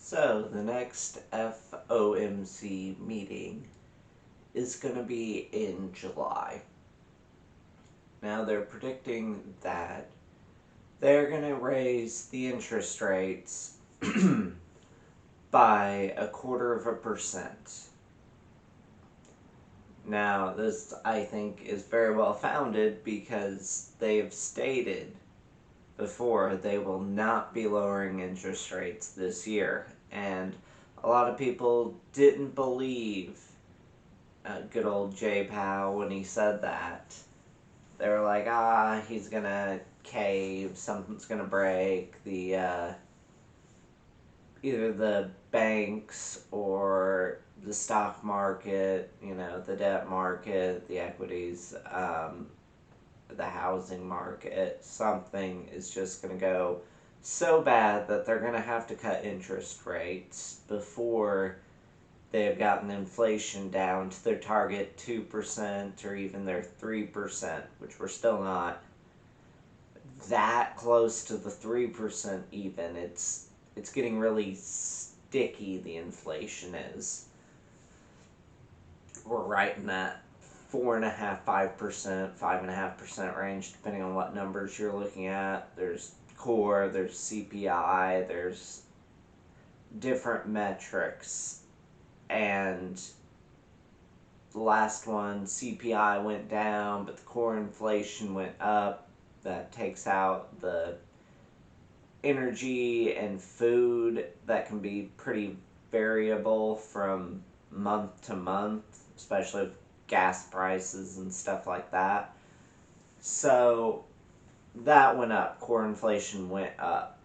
So, the next FOMC meeting is going to be in July. Now, they're predicting that they're going to raise the interest rates by 1/4%. Now, this I think is very well founded because they've stated before they will not be lowering interest rates this year. And a lot of people didn't believe good old Jay Powell when he said that. They were like, he's gonna cave, something's gonna break, either the banks or the stock market, the debt market, the equities, the housing market. Something is just going to go so bad that they're going to have to cut interest rates before they have gotten inflation down to their target 2% or even their 3%, which we're still not that close to the 3% even. It's getting really sticky, the inflation is. We're right in that 4.5%, 5%, 5.5% range, depending on what numbers you're looking at. There's core, there's CPI, there's different metrics. And the last one, CPI went down, but the core inflation went up. That takes out the energy and food that can be pretty variable from month to month, especially with gas prices and stuff like that. So that went up, core inflation went up,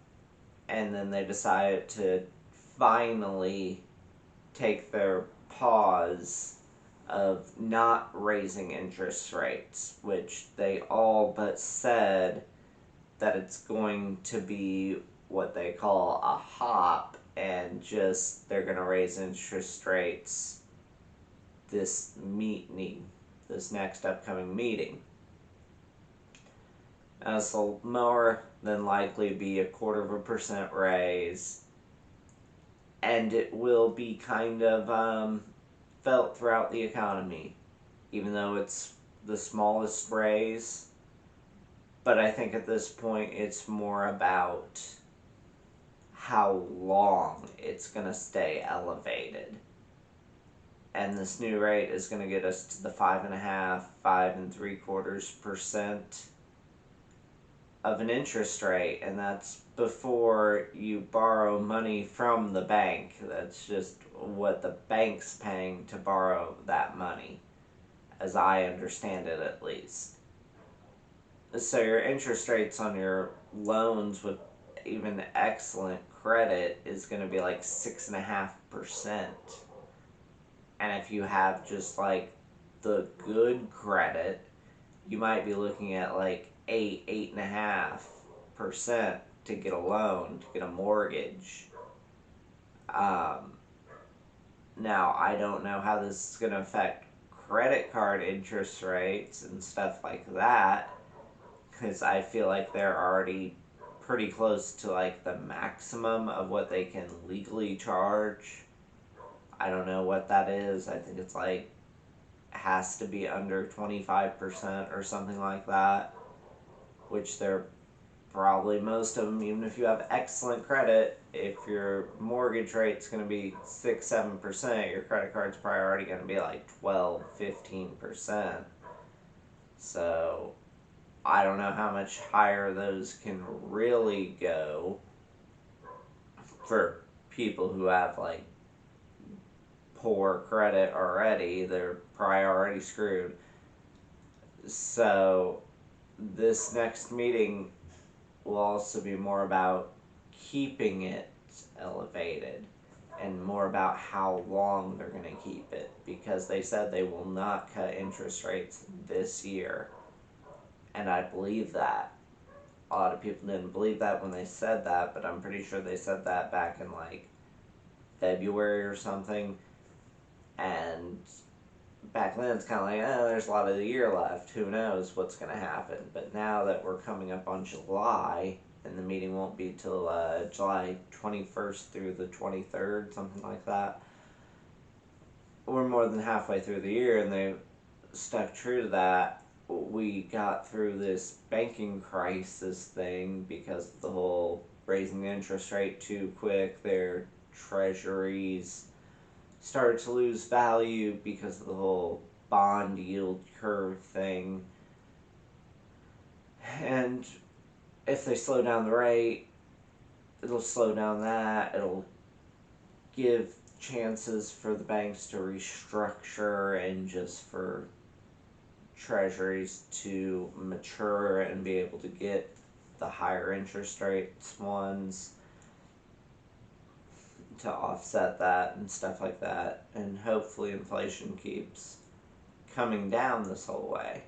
and then they decided to finally take their pause of not raising interest rates, which they all but said that it's going to be what they call a hop, and just they're going to raise interest rates this next upcoming meeting. This will more than likely be 1/4% raise, and it will be kind of felt throughout the economy, even though it's the smallest raise. But I think at this point it's more about how long it's going to stay elevated. And this new rate is going to get us to the 5.5%, 5.75% of an interest rate, and that's before you borrow money from the bank. That's just what the bank's paying to borrow that money, as I understand it at least. So your interest rates on your loans with even excellent credit is going to be like 6.5%. And if you have just like the good credit, you might be looking at like 8.5% to get a loan, to get a mortgage. Now, I don't know how this is going to affect credit card interest rates and stuff like that, because I feel like they're already pretty close to like the maximum of what they can legally charge. I don't know what that is. I think it's like has to be under 25% or something like that, which they're probably most of them. Even if you have excellent credit, if your mortgage rate's going to be 6-7%, your credit card's probably already going to be like 12-15%. So I don't know how much higher those can really go for people who have like poor credit already. They're probably already screwed. So this next meeting will also be more about keeping it elevated and more about how long they're going to keep it, because they said they will not cut interest rates this year. And I believe that. A lot of people didn't believe that when they said that, but I'm pretty sure they said that back in like February or something. And back then it's kind of like, there's a lot of the year left. Who knows what's going to happen? But now that we're coming up on July, and the meeting won't be till July 21st through the 23rd, something like that. We're more than halfway through the year, and they stuck true to that. We got through this banking crisis thing because of the whole raising the interest rate too quick. Their treasuries started to lose value because of the whole bond yield curve thing. And if they slow down the rate, it'll slow down that. It'll give chances for the banks to restructure and just for treasuries to mature and be able to get the higher interest rates ones to offset that and stuff like that. And hopefully inflation keeps coming down this whole way.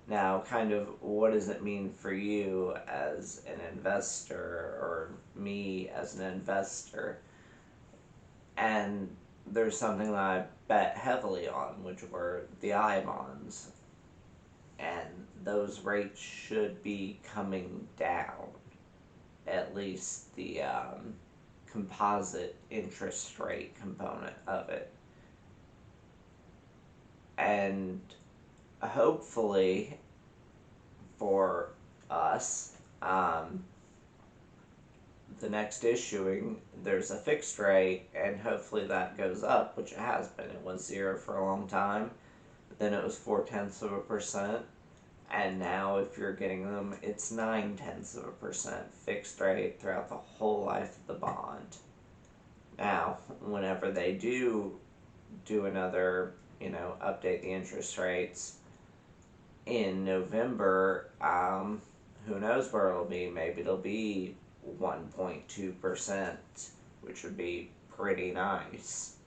Now, kind of, what does it mean for you as an investor, or me as an investor? And there's something that I bet heavily on, which were the I bonds. And those rates should be coming down. At least the composite interest rate component of it. And hopefully for us, the next issuing, there's a fixed rate, and hopefully that goes up, which it has been. It was 0 for a long time, then it was 0.4%, and now if you're getting them, it's 0.9% fixed rate throughout the whole life of the bond. Now, whenever they do another, update the interest rates in November, who knows where it'll be. Maybe it'll be 1.2%, which would be pretty nice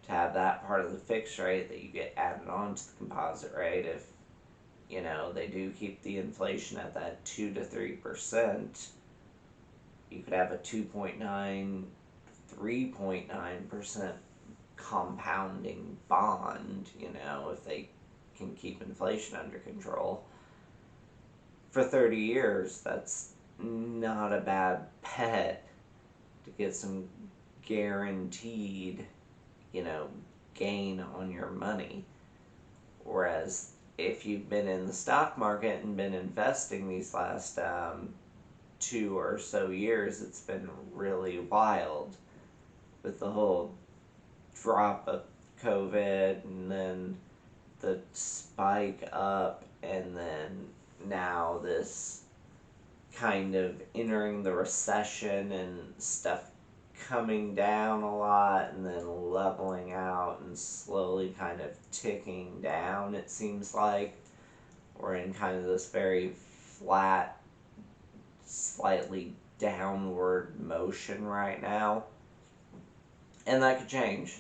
to have that part of the fixed rate that you get added on to the composite rate. If they do keep the inflation at that 2 to 3%, you could have a 2.9, 3.9% compounding bond, if they can keep inflation under control for 30 years. That's not a bad bet to get some guaranteed, gain on your money. Whereas if you've been in the stock market and been investing these last 2 or so years, it's been really wild with the whole drop of COVID, and then the spike up, and then now this kind of entering the recession and stuff coming down a lot and then leveling out and slowly kind of ticking down. It seems like we're in kind of this very flat, slightly downward motion right now, and that could change.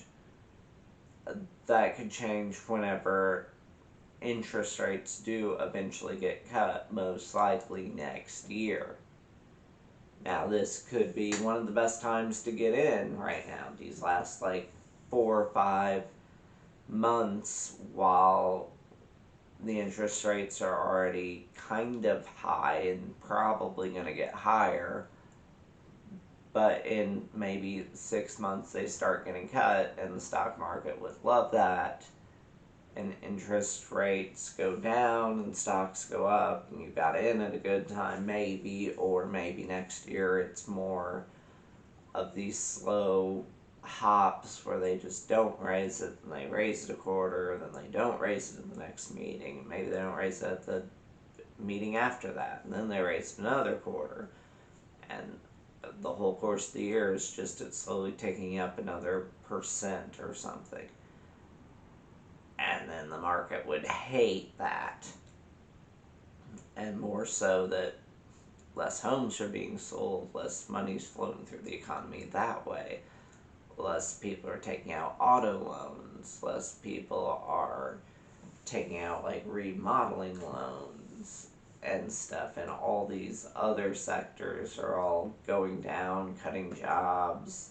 That could change whenever interest rates do eventually get cut, most likely next year. Now, this could be one of the best times to get in right now, these last 4 or 5 months, while the interest rates are already kind of high and probably going to get higher. But in maybe 6 months they start getting cut, and the stock market would love that, and interest rates go down and stocks go up, and you got in at a good time maybe. Or maybe next year it's more of these slow hops where they just don't raise it, and they raise it a quarter, then they don't raise it in the next meeting, and maybe they don't raise it at the meeting after that, and then they raise it another quarter, and the whole course of the year is just it's slowly ticking up another percent or something. And then the market would hate that. And more so that less homes are being sold, less money's flowing through the economy that way. Less people are taking out auto loans, less people are taking out remodeling loans and stuff, and all these other sectors are all going down, cutting jobs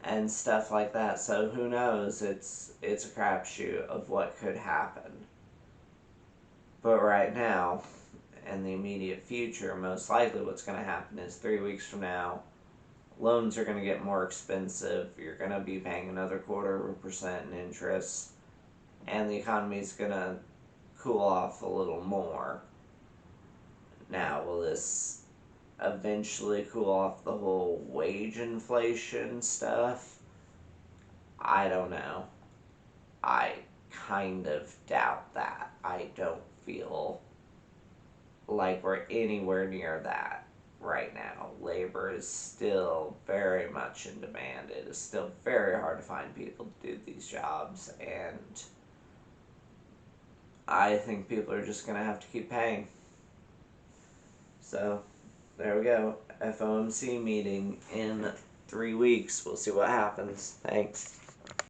and stuff like that. So who knows? It's a crapshoot of what could happen. But right now, in the immediate future, most likely what's going to happen is 3 weeks from now, loans are going to get more expensive. You're going to be paying another 0.25% in interest, and the economy is going to cool off a little more. Now, will this eventually cool off the whole wage inflation stuff? I don't know. I kind of doubt that. I don't feel like we're anywhere near that right now. Labor is still very much in demand. It is still very hard to find people to do these jobs, and I think people are just going to have to keep paying. So, there we go. FOMC meeting in 3 weeks. We'll see what happens. Thanks.